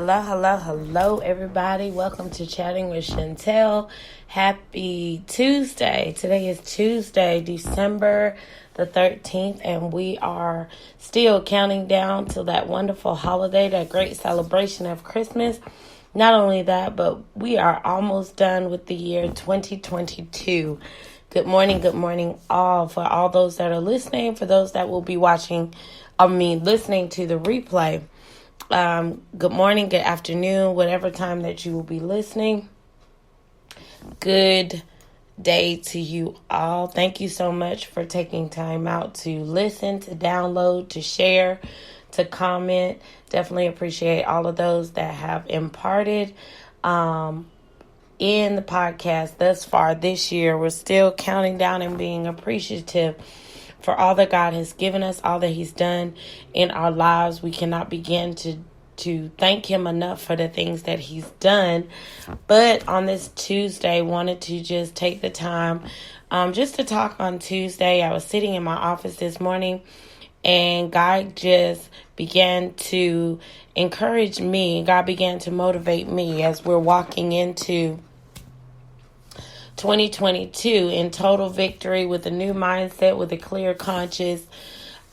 Hello, everybody. Welcome to Chatting with Chantel. Happy Tuesday. Today is Tuesday, December the 13th, and we are still counting down to that wonderful holiday, that great celebration of Christmas. Not only that, but we are almost done with the year 2022. Good morning, all. For all those that are listening, for those that will be listening to the replay. Good morning, good afternoon, whatever time that you will be listening. Good day to you all. Thank you so much for taking time out to listen, to download, to share, to comment. Definitely appreciate all of those that have imparted in the podcast thus far this year. We're still counting down and being appreciative for all that God has given us, all that He's done in our lives. We cannot begin to thank Him enough for the things that He's done. But on this Tuesday, wanted to just take the time just to talk on Tuesday. I was sitting in my office this morning, and God just began to encourage me. God began to motivate me as we're walking into 2022 in total victory, with a new mindset, with a clear conscience,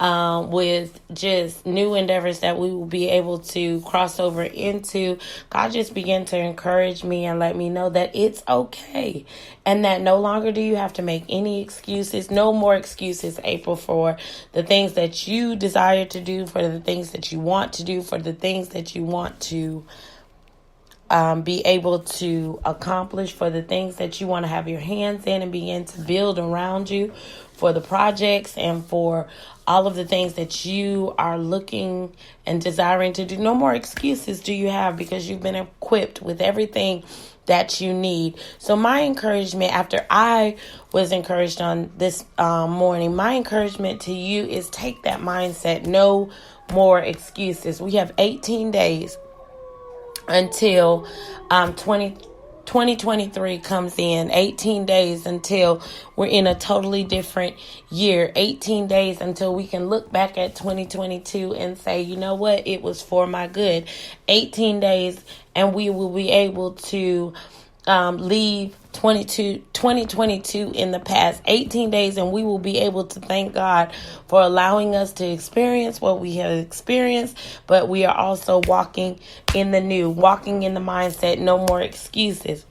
with just new endeavors that we will be able to cross over into. God just began to encourage me and let me know that it's okay, and that no longer do you have to make any excuses. No more excuses, April, for the things that you desire to do, for the things that you want to do, for the things that you want to be able to accomplish, for the things that you want to have your hands in and begin to build around you, for the projects and for all of the things that you are looking and desiring to do. No more excuses do you have, because you've been equipped with everything that you need. So my encouragement, after I was encouraged on this morning, my encouragement to you is take that mindset. No more excuses. We have 18 days until 2023 comes in. 18 days until we're in a totally different year. 18 days until we can look back at 2022 and say, you know what, it was for my good. 18 days and we will be able to leave 2022 in the past. 18 days and we will be able to thank God for allowing us to experience what we have experienced, but we are also walking in the new, walking in the mindset. No more excuses.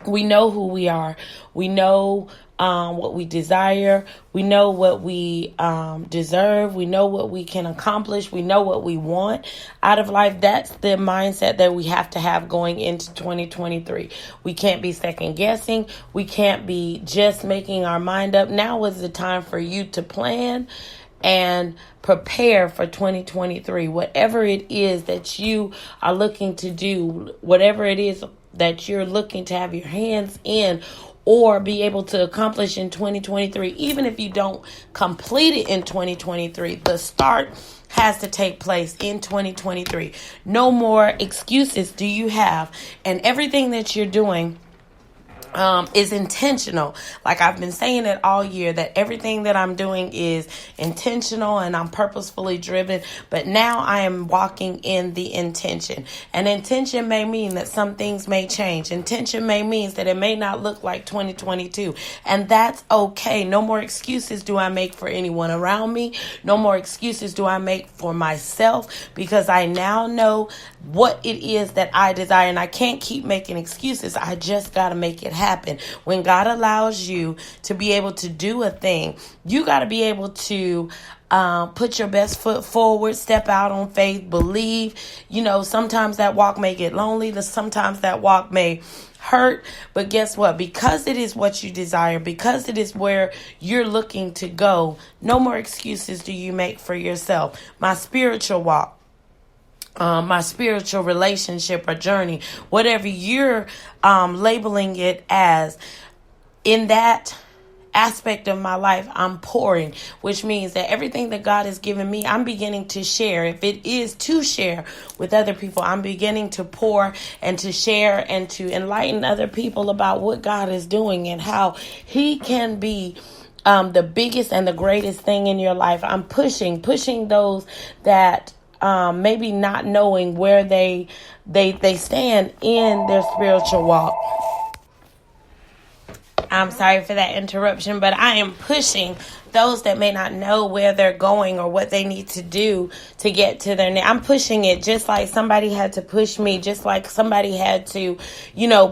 We know who we are. We know what we desire. We know what we deserve. We know what we can accomplish. We know what we want out of life. That's the mindset that we have to have going into 2023. We can't be second guessing. We can't be just making our mind up. Now is the time for you to plan and prepare for 2023. Whatever it is that you are looking to do, whatever it is that you're looking to have your hands in or be able to accomplish in 2023, even if you don't complete it in 2023, the start has to take place in 2023. No more excuses do you have, and everything that you're doing is intentional. Like I've been saying it all year, that everything that I'm doing is intentional and I'm purposefully driven. But now I am walking in the intention. And intention may mean that some things may change. Intention may mean that it may not look like 2022. And that's okay. No more excuses do I make for anyone around me. No more excuses do I make for myself, because I now know what it is that I desire. And I can't keep making excuses. I just got to make it happen. When God allows you to be able to do a thing, you got to be able to put your best foot forward, step out on faith, believe. You know, sometimes that walk may get lonely. Sometimes that walk may hurt. But guess what? Because it is what you desire, because it is where you're looking to go, no more excuses do you make for yourself. My spiritual walk, my spiritual relationship or journey, whatever you're labeling it as, in that aspect of my life, I'm pouring, which means that everything that God has given me, I'm beginning to share. If it is to share with other people, I'm beginning to pour and to share and to enlighten other people about what God is doing and how He can be the biggest and the greatest thing in your life. I'm pushing those that maybe not knowing where they stand in their spiritual walk. I'm sorry for that interruption, but I am pushing those that may not know where they're going or what they need to do to get to their I'm pushing it just like somebody had to push me, just like somebody had to,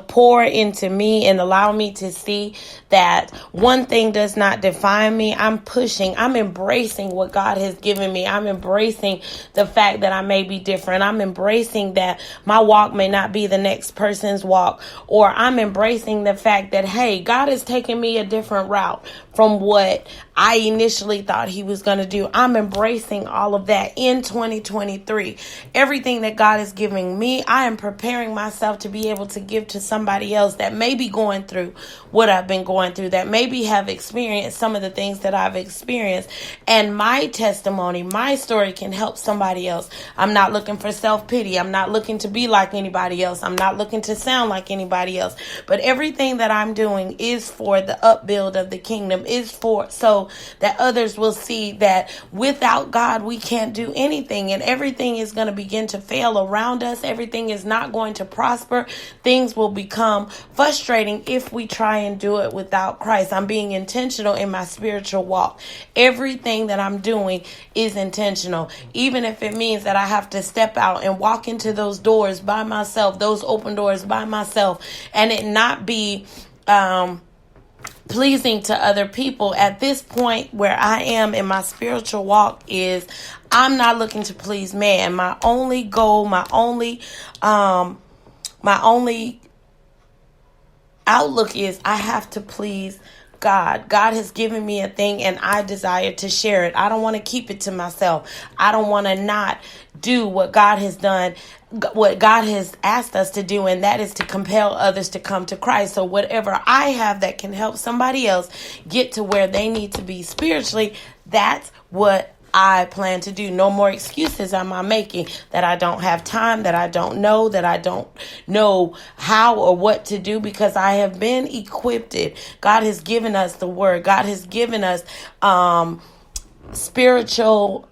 pour into me and allow me to see that one thing does not define me. I'm pushing, I'm embracing what God has given me. I'm embracing the fact that I may be different. I'm embracing that my walk may not be the next person's walk, or I'm embracing the fact that, hey, God is taking me a different route from what I initially thought he was going to do. I'm embracing all of that in 2023. Everything that God is giving me, I am preparing myself to be able to give to somebody else that may be going through what I've been going through, that maybe have experienced some of the things that I've experienced. And my testimony, my story can help somebody else. I'm not looking for self-pity. I'm not looking to be like anybody else. I'm not looking to sound like anybody else. But everything that I'm doing is for the upbuild of the kingdom, is for so that others will see that without God, we can't do anything, and everything is going to begin to fail around us. Everything is not going to prosper. Things will become frustrating if we try and do it without Christ. I'm being intentional in my spiritual walk. Everything that I'm doing is intentional, even if it means that I have to step out and walk into those doors by myself, those open doors by myself, and it not be pleasing to other people. At this point where I am in my spiritual walk is I'm not looking to please man. My only goal, my only outlook is I have to please God. God has given me a thing and I desire to share it. I don't want to keep it to myself. I don't want to not do what God has done, what God has asked us to do, and that is to compel others to come to Christ. So whatever I have that can help somebody else get to where they need to be spiritually, that's what I plan to do. No more excuses am I making that I don't have time, that I don't know how or what to do, because I have been equipped. God has given us the word. God has given us spiritual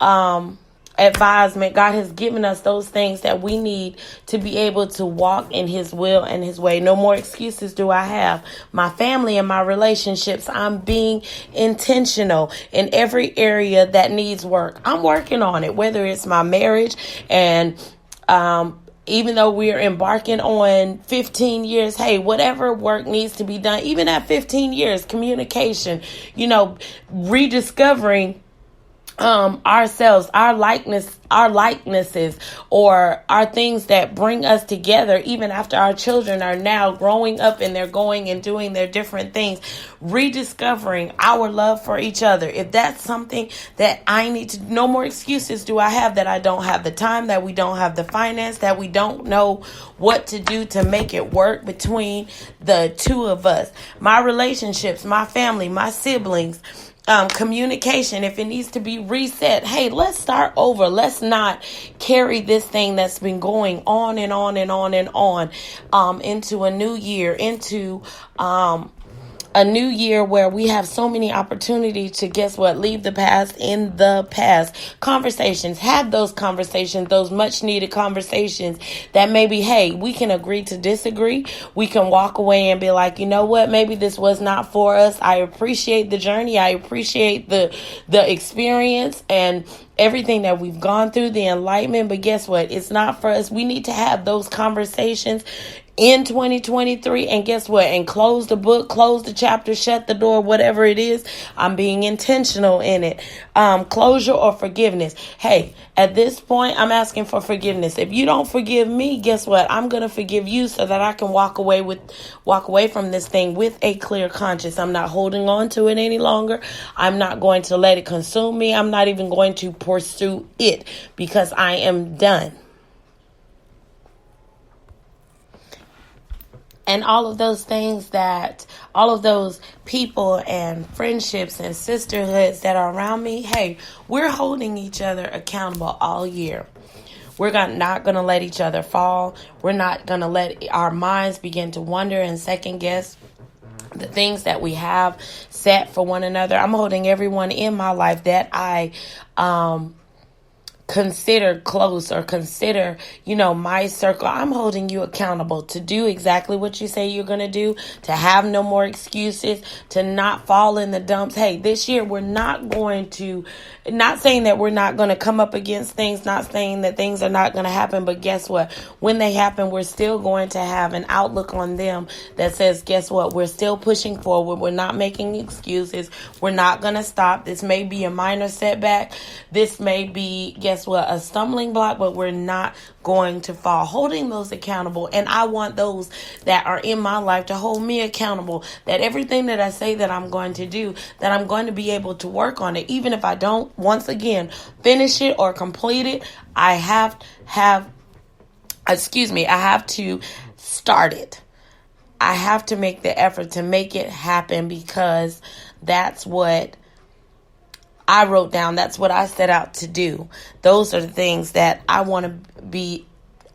advisement. God has given us those things that we need to be able to walk in his will and his way. No more excuses do I have. My family and my relationships, I'm being intentional in every area that needs work. I'm working on it, whether it's my marriage, and even though we're embarking on 15 years, hey, whatever work needs to be done, even at 15 years, communication, rediscovering ourselves, our likenesses, or our things that bring us together, even after our children are now growing up and they're going and doing their different things, rediscovering our love for each other. If that's something that I need to, no more excuses do I have that I don't have the time, that we don't have the finance, that we don't know what to do to make it work between the two of us. My relationships, my family, my siblings, communication, if it needs to be reset, hey, let's start over. Let's not carry this thing that's been going on and on and on and on into a new year, into a new year where we have so many opportunities to, guess what, leave the past in the past. Conversations, have those conversations, those much needed conversations that maybe, hey, we can agree to disagree. We can walk away and be like, you know what, maybe this was not for us. I appreciate the journey. I appreciate the experience and everything that we've gone through, the enlightenment, but guess what? It's not for us. We need to have those conversations in 2023, and guess what? And close the book, close the chapter, shut the door, whatever it is. I'm being intentional in it. Closure or forgiveness. Hey, at this point, I'm asking for forgiveness. If you don't forgive me, guess what? I'm going to forgive you so that I can walk away from this thing with a clear conscience. I'm not holding on to it any longer. I'm not going to let it consume me. I'm not even going to pursue it because I am done. And all of those things all of those people and friendships and sisterhoods that are around me, hey, we're holding each other accountable all year. We're not going to let each other fall. We're not going to let our minds begin to wonder and second guess the things that we have set for one another. I'm holding everyone in my life that I consider close or consider, my circle. I'm holding you accountable to do exactly what you say you're going to do, to have no more excuses, to not fall in the dumps. Hey, this year we're not going to, not saying that we're not going to come up against things, not saying that things are not going to happen, but guess what? When they happen, we're still going to have an outlook on them that says, guess what? We're still pushing forward. We're not making excuses. We're not going to stop. This may be a minor setback. This may be, guess what, a stumbling block, but we're not going to fall. Holding those accountable. And I want those that are in my life to hold me accountable, that everything that I say that I'm going to do, that I'm going to be able to work on it. Even if I don't, once again, finish it or complete it, I have to start it. I have to make the effort to make it happen, because that's what I wrote down. That's what I set out to do. Those are the things that I want to be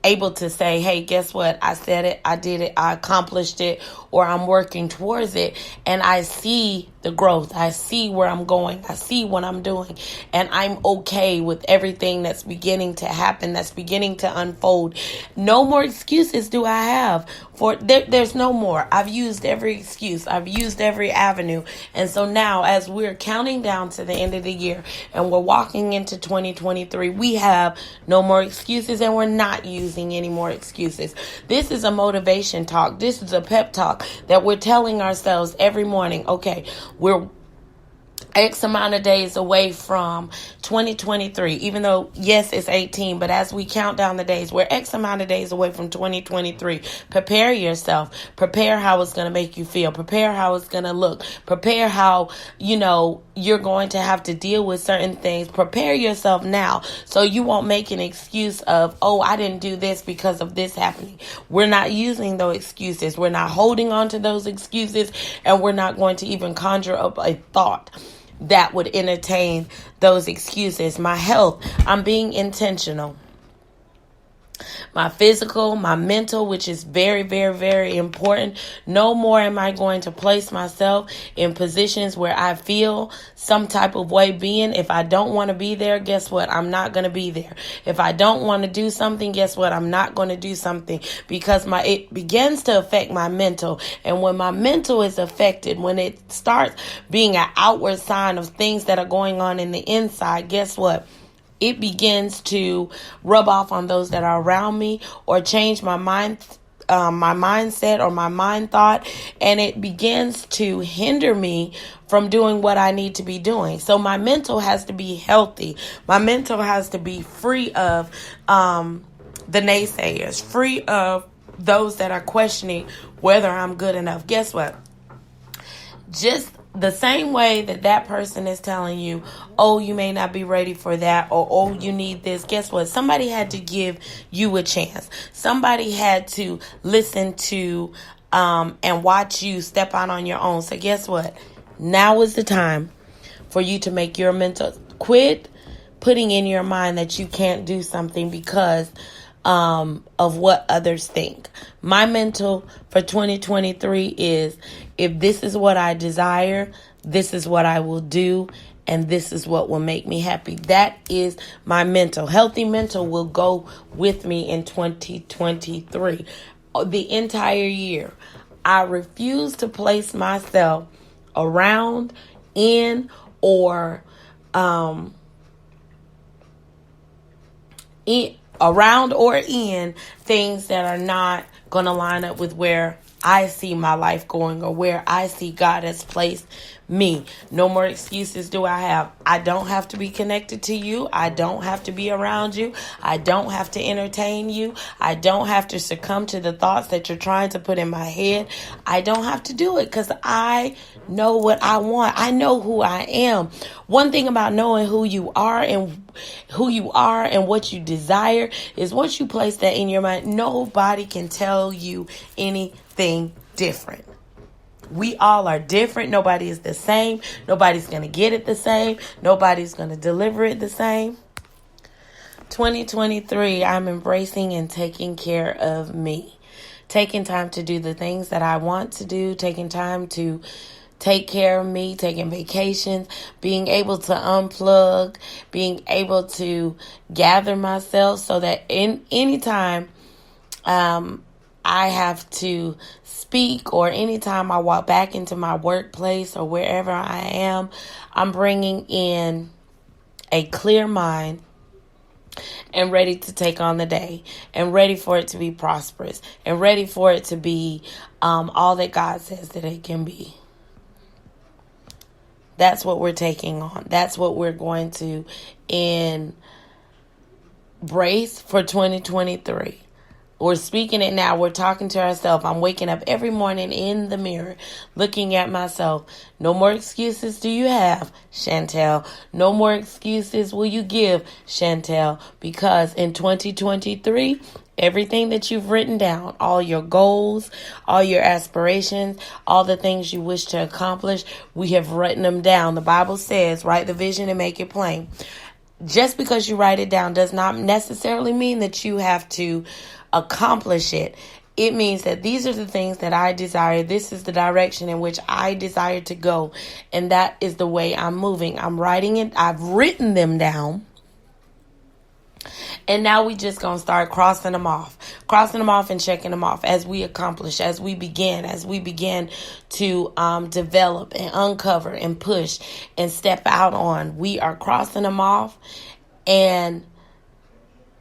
able to say, hey, guess what? I said it, I did it, I accomplished it, or I'm working towards it. And I see the growth. I see where I'm going. I see what I'm doing. And I'm okay with everything that's beginning to happen, that's beginning to unfold. No more excuses do I have for there's no more. I've used every excuse. I've used every avenue. And so now, as we're counting down to the end of the year and we're walking into 2023, we have no more excuses, and we're not using any more excuses. This is a motivation talk. This is a pep talk that we're telling ourselves every morning. Okay, we're X amount of days away from 2023, even though, yes, it's 18, but as we count down the days, we're X amount of days away from 2023. Prepare yourself. Prepare how it's going to make you feel. Prepare how it's going to look. Prepare how, you're going to have to deal with certain things. Prepare yourself now so you won't make an excuse of, oh, I didn't do this because of this happening. We're not using those excuses. We're not holding on to those excuses, and we're not going to even conjure up a thought that would entertain those excuses. My health, I'm being intentional. My physical, my mental, which is very, very, very important. No more am I going to place myself in positions where I feel some type of way being. If I don't want to be there, guess what? I'm not going to be there. If I don't want to do something, guess what? I'm not going to do something, because it begins to affect my mental. And when my mental is affected, when it starts being an outward sign of things that are going on in the inside, guess what? It begins to rub off on those that are around me, or change my mindset or my mind thought, and it begins to hinder me from doing what I need to be doing. So my mental has to be healthy. My mental has to be free of the naysayers, free of those that are questioning whether I'm good enough. Guess what? Just the same way that person is telling you, oh, you may not be ready for that, or oh, you need this. Guess what? Somebody had to give you a chance. Somebody had to listen to and watch you step out on your own. So guess what? Now is the time for you to make your mental quit putting in your mind that you can't do something because of what others think. My mental for 2023 is, if this is what I desire, this is what I will do, and this is what will make me happy. That is my mental. Healthy mental will go with me in 2023. The entire year, I refuse to place myself around, in, or in things that are not going to line up with where I see my life going, or where I see God has placed me. No more excuses do I have. I don't have to be connected to you. I don't have to be around you. I don't have to entertain you. I don't have to succumb to the thoughts that you're trying to put in my head. I don't have to do it, because I know what I want. I know who I am. One thing about knowing who you are and what you desire is, once you place that in your mind, nobody can tell you anything different. We all are different. Nobody is the same. Nobody's going to get it the same. Nobody's going to deliver it the same. 2023, I'm embracing and taking care of me. Taking time to do the things that I want to do. Taking time to take care of me, taking vacations, being able to unplug, being able to gather myself so that in anytime I have to speak, or anytime I walk back into my workplace or wherever I am, I'm bringing in a clear mind and ready to take on the day, and ready for it to be prosperous, and ready for it to be all that God says that it can be. That's what we're taking on. That's what we're going to embrace for 2023. We're speaking it now. We're talking to ourselves. I'm waking up every morning in the mirror, looking at myself. No more excuses do you have, Chantel. No more excuses will you give, Chantel. Because in 2023, everything that you've written down, all your goals, all your aspirations, all the things you wish to accomplish, we have written them down. The Bible says, write the vision and make it plain. Just because you write it down does not necessarily mean that you have to accomplish it. It means that these are the things that I desire. This is the direction in which I desire to go. And that is the way I'm moving. I'm writing it. I've written them down. And now we just going to start crossing them off and checking them off as we accomplish, as we begin to develop and uncover and push and step out on. We are crossing them off and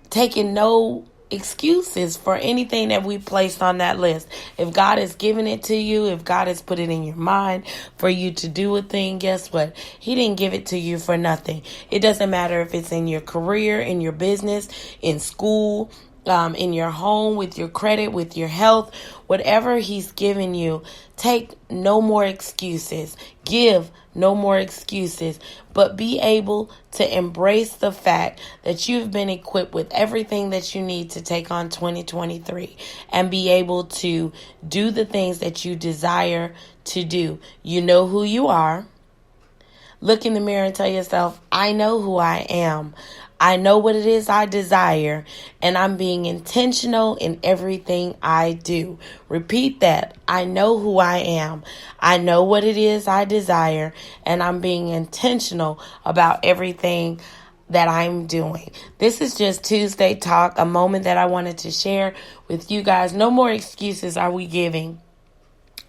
taking no excuses for anything that we placed on that list. If God has given it to you, if God has put it in your mind for you to do a thing, guess what? He didn't give it to you for nothing. It doesn't matter if it's in your career, in your business, in school, in your home, with your credit, with your health, whatever he's given you, take no more excuses. Give no more excuses, but be able to embrace the fact that you've been equipped with everything that you need to take on 2023 and be able to do the things that you desire to do. You know who you are. Look in the mirror and tell yourself, I know who I am. I know what it is I desire, and I'm being intentional in everything I do. Repeat that. I know who I am. I know what it is I desire, and I'm being intentional about everything that I'm doing. This is just Tuesday Talk, a moment that I wanted to share with you guys. No more excuses are we giving.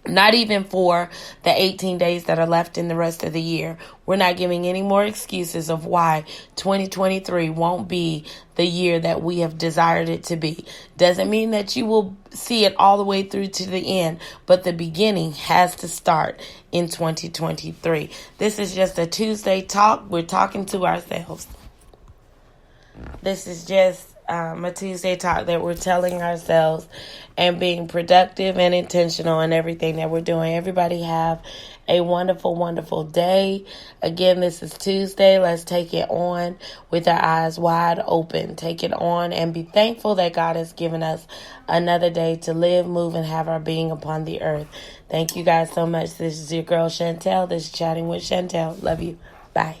Not even for the 18 days that are left in the rest of the year. We're not giving any more excuses of why 2023 won't be the year that we have desired it to be. Doesn't mean that you will see it all the way through to the end, but the beginning has to start in 2023. This is just a Tuesday Talk. We're talking to ourselves. This is just a Tuesday Talk that we're telling ourselves and being productive and intentional in everything that we're doing. Everybody have a wonderful, wonderful day. Again, this is Tuesday. Let's take it on with our eyes wide open. Take it on and be thankful that God has given us another day to live, move, and have our being upon the earth. Thank you guys so much. This is your girl Chantel. This is Chatting with Chantel. Love you. Bye.